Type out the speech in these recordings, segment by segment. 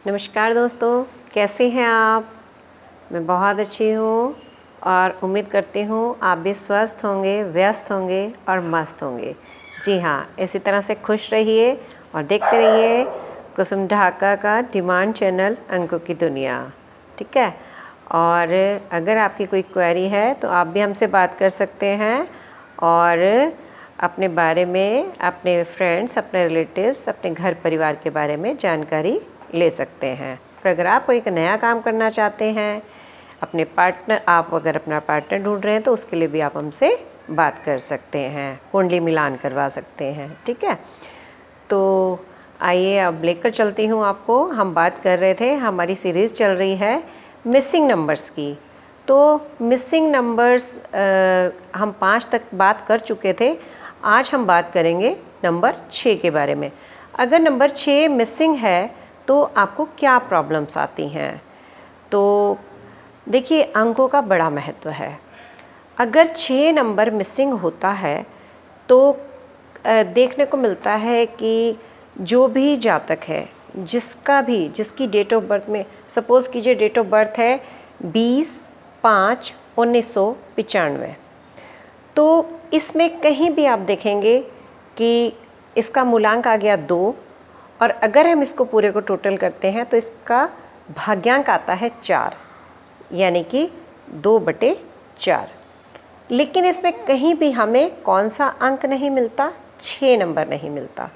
नमस्कार दोस्तों, कैसे हैं आप। मैं बहुत अच्छी हूँ और उम्मीद करती हूँ आप भी स्वस्थ होंगे, व्यस्त होंगे और मस्त होंगे। जी हाँ, इसी तरह से खुश रहिए और देखते रहिए कुसुम ढाका का डिमांड चैनल अंकों की दुनिया। ठीक है, और अगर आपकी कोई क्वेरी है तो आप भी हमसे बात कर सकते हैं और अपने बारे में, अपने फ्रेंड्स, अपने रिलेटिव्स, अपने घर परिवार के बारे में जानकारी ले सकते हैं। फिर अगर आप कोई नया काम करना चाहते हैं, अपने पार्टनर, आप अगर अपना पार्टनर ढूंढ रहे हैं तो उसके लिए भी आप हमसे बात कर सकते हैं, कुंडली मिलान करवा सकते हैं। ठीक है, तो आइए अब लेकर चलती हूँ आपको। हम बात कर रहे थे, हमारी सीरीज़ चल रही है मिसिंग नंबर्स की। तो मिसिंग नंबर्स हम 5 तक बात कर चुके थे। आज हम बात करेंगे नंबर 6 के बारे में। अगर नंबर 6 मिसिंग है तो आपको क्या प्रॉब्लम्स आती हैं। तो देखिए, अंकों का बड़ा महत्व है। अगर 6 नंबर मिसिंग होता है तो देखने को मिलता है कि जो भी जातक है, जिसकी डेट ऑफ बर्थ में, सपोज़ कीजिए डेट ऑफ बर्थ है 20/5/1995, तो इसमें कहीं भी आप देखेंगे कि इसका मूलांक आ गया 2, और अगर हम इसको पूरे को टोटल करते हैं तो इसका भाग्यांक आता है 4, यानी कि 2/4। लेकिन इसमें कहीं भी हमें कौन सा अंक नहीं मिलता, 6 नंबर नहीं मिलता।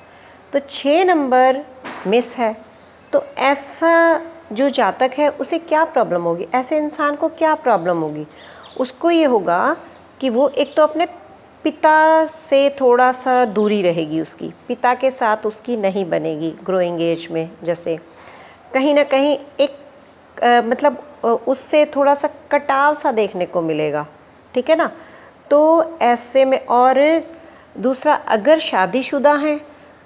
तो 6 नंबर मिस है। तो ऐसा जो जातक है उसे क्या प्रॉब्लम होगी, ऐसे इंसान को क्या प्रॉब्लम होगी। उसको ये होगा कि वो एक तो अपने पिता से थोड़ा सा दूरी रहेगी, उसकी पिता के साथ उसकी नहीं बनेगी ग्रोइंग एज में। जैसे कहीं ना कहीं एक मतलब उससे थोड़ा सा कटाव सा देखने को मिलेगा। ठीक है ना। तो ऐसे में, और दूसरा, अगर शादीशुदा हैं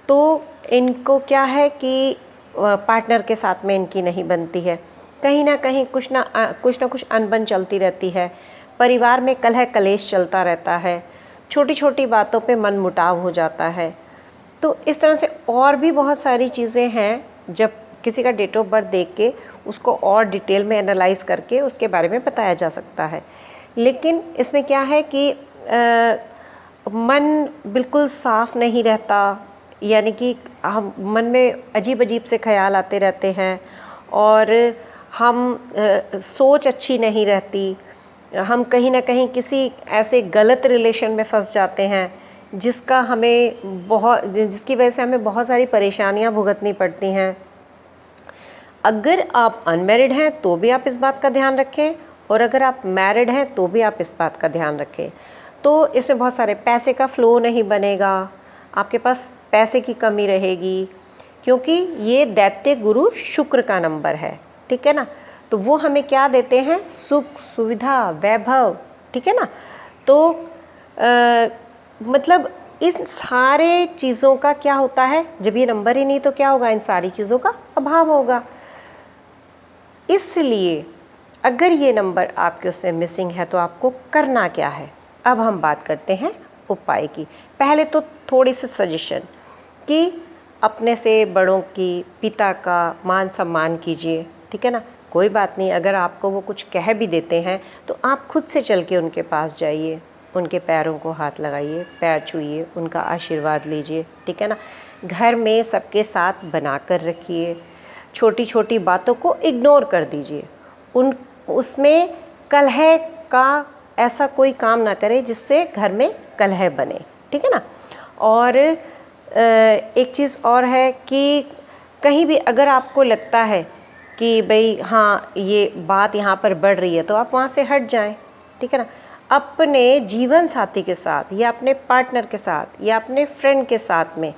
तो इनको क्या है कि पार्टनर के साथ में इनकी नहीं बनती है। कहीं ना कहीं कुछ ना कुछ अनबन चलती रहती है। परिवार में कलह कलेश चलता रहता है। छोटी छोटी बातों पे मन मुटाव हो जाता है। तो इस तरह से और भी बहुत सारी चीज़ें हैं। जब किसी का डेट ऑफ बर्थ देख के उसको और डिटेल में एनालाइज करके उसके बारे में बताया जा सकता है। लेकिन इसमें क्या है कि मन बिल्कुल साफ नहीं रहता, यानी कि हम मन में अजीब अजीब से ख्याल आते रहते हैं और हम सोच अच्छी नहीं रहती। हम कहीं ना कहीं किसी ऐसे गलत रिलेशन में फंस जाते हैं जिसकी वजह से हमें बहुत सारी परेशानियां भुगतनी पड़ती हैं। अगर आप अनमैरिड हैं तो भी आप इस बात का ध्यान रखें, और अगर आप मैरिड हैं तो भी आप इस बात का ध्यान रखें। तो इसमें बहुत सारे पैसे का फ्लो नहीं बनेगा, आपके पास पैसे की कमी रहेगी, क्योंकि ये दैत्य गुरु शुक्र का नंबर है। ठीक है ना। तो वो हमें क्या देते हैं, सुख, सुविधा, वैभव। ठीक है ना। तो मतलब इन सारे चीज़ों का क्या होता है, जब ये नंबर ही नहीं तो क्या होगा, इन सारी चीज़ों का अभाव होगा। इसलिए अगर ये नंबर आपके उसमें मिसिंग है तो आपको करना क्या है। अब हम बात करते हैं उपाय की। पहले तो थोड़ी सी सजेशन कि अपने से बड़ों की, पिता का मान सम्मान कीजिए। ठीक है ना। कोई बात नहीं, अगर आपको वो कुछ कह भी देते हैं तो आप खुद से चल के उनके पास जाइए, उनके पैरों को हाथ लगाइए, पैर छूइए, उनका आशीर्वाद लीजिए। ठीक है ना। घर में सबके साथ बना कर रखिए। छोटी छोटी बातों को इग्नोर कर दीजिए। उसमें कलह का ऐसा कोई काम ना करें जिससे घर में कलह बने। ठीक है ना। और एक चीज़ और है कि कहीं भी अगर आपको लगता है कि भाई हाँ ये बात यहाँ पर बढ़ रही है तो आप वहाँ से हट जाएं। ठीक है ना। अपने जीवन साथी के साथ या अपने पार्टनर के साथ या अपने फ्रेंड के साथ में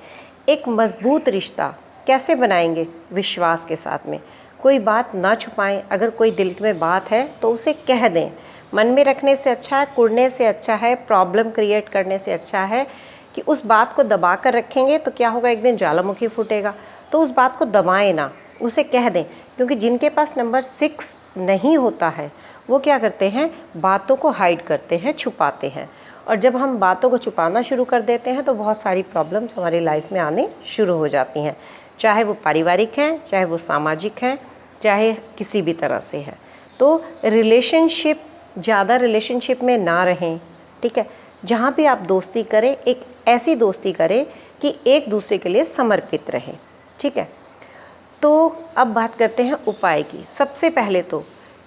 एक मजबूत रिश्ता कैसे बनाएंगे, विश्वास के साथ में। कोई बात ना छुपाएं। अगर कोई दिल में बात है तो उसे कह दें। मन में रखने से अच्छा है, कुढ़ने से अच्छा है, प्रॉब्लम क्रिएट करने से अच्छा है कि उस बात को दबा कर रखेंगे तो क्या होगा, एक दिन ज्वालामुखी फूटेगा। तो उस बात को दबाएं ना, उसे कह दें। क्योंकि जिनके पास नंबर 6 नहीं होता है वो क्या करते हैं, बातों को हाइड करते हैं, छुपाते हैं। और जब हम बातों को छुपाना शुरू कर देते हैं तो बहुत सारी प्रॉब्लम्स हमारी लाइफ में आने शुरू हो जाती हैं। चाहे वो पारिवारिक हैं, चाहे वो सामाजिक हैं, चाहे किसी भी तरह से है। तो रिलेशनशिप, ज़्यादा रिलेशनशिप में ना रहें, ठीक है। जहाँ भी आप दोस्ती करें, एक ऐसी दोस्ती करें कि एक दूसरे के लिए समर्पित रहें, ठीक है। तो अब बात करते हैं उपाय की। सबसे पहले तो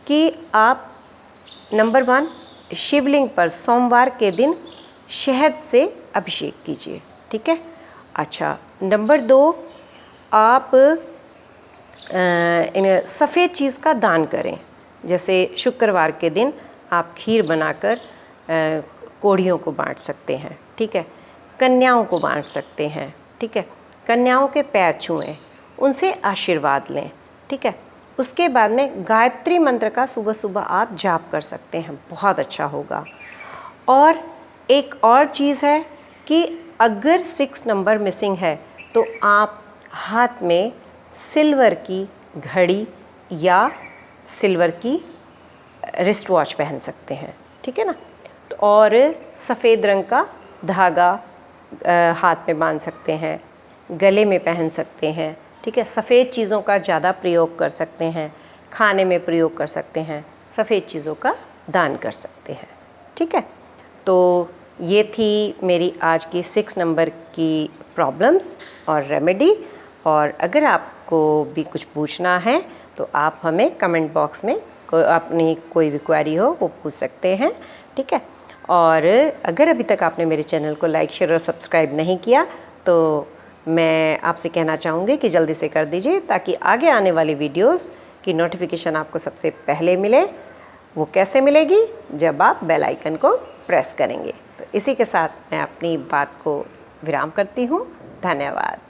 कि आप नंबर 1 शिवलिंग पर सोमवार के दिन शहद से अभिषेक कीजिए, ठीक है। अच्छा, नंबर 2 आप सफ़ेद चीज़ का दान करें। जैसे शुक्रवार के दिन आप खीर बनाकर कोढ़ियों को बांट सकते हैं, ठीक है। कन्याओं को बांट सकते हैं, ठीक है। कन्याओं के पैर छुएं, उनसे आशीर्वाद लें, ठीक है। उसके बाद में गायत्री मंत्र का सुबह सुबह आप जाप कर सकते हैं, बहुत अच्छा होगा। और एक और चीज़ है कि अगर 6 नंबर मिसिंग है तो आप हाथ में सिल्वर की घड़ी या सिल्वर की रिस्ट वॉच पहन सकते हैं, ठीक है ना। और सफ़ेद रंग का धागा हाथ में बांध सकते हैं, गले में पहन सकते हैं, ठीक है। सफ़ेद चीज़ों का ज़्यादा प्रयोग कर सकते हैं, खाने में प्रयोग कर सकते हैं, सफ़ेद चीज़ों का दान कर सकते हैं, ठीक है। तो ये थी मेरी आज की 6 नंबर की प्रॉब्लम्स और रेमेडी। और अगर आपको भी कुछ पूछना है तो आप हमें कमेंट बॉक्स में अपनी कोई भी क्वेरी हो वो पूछ सकते हैं, ठीक है। और अगर अभी तक आपने मेरे चैनल को लाइक, शेयर और सब्सक्राइब नहीं किया तो मैं आपसे कहना चाहूँगी कि जल्दी से कर दीजिए, ताकि आगे आने वाली वीडियोस की नोटिफिकेशन आपको सबसे पहले मिले। वो कैसे मिलेगी? जब आप बेल आइकन को प्रेस करेंगे। तो इसी के साथ मैं अपनी बात को विराम करती हूँ। धन्यवाद।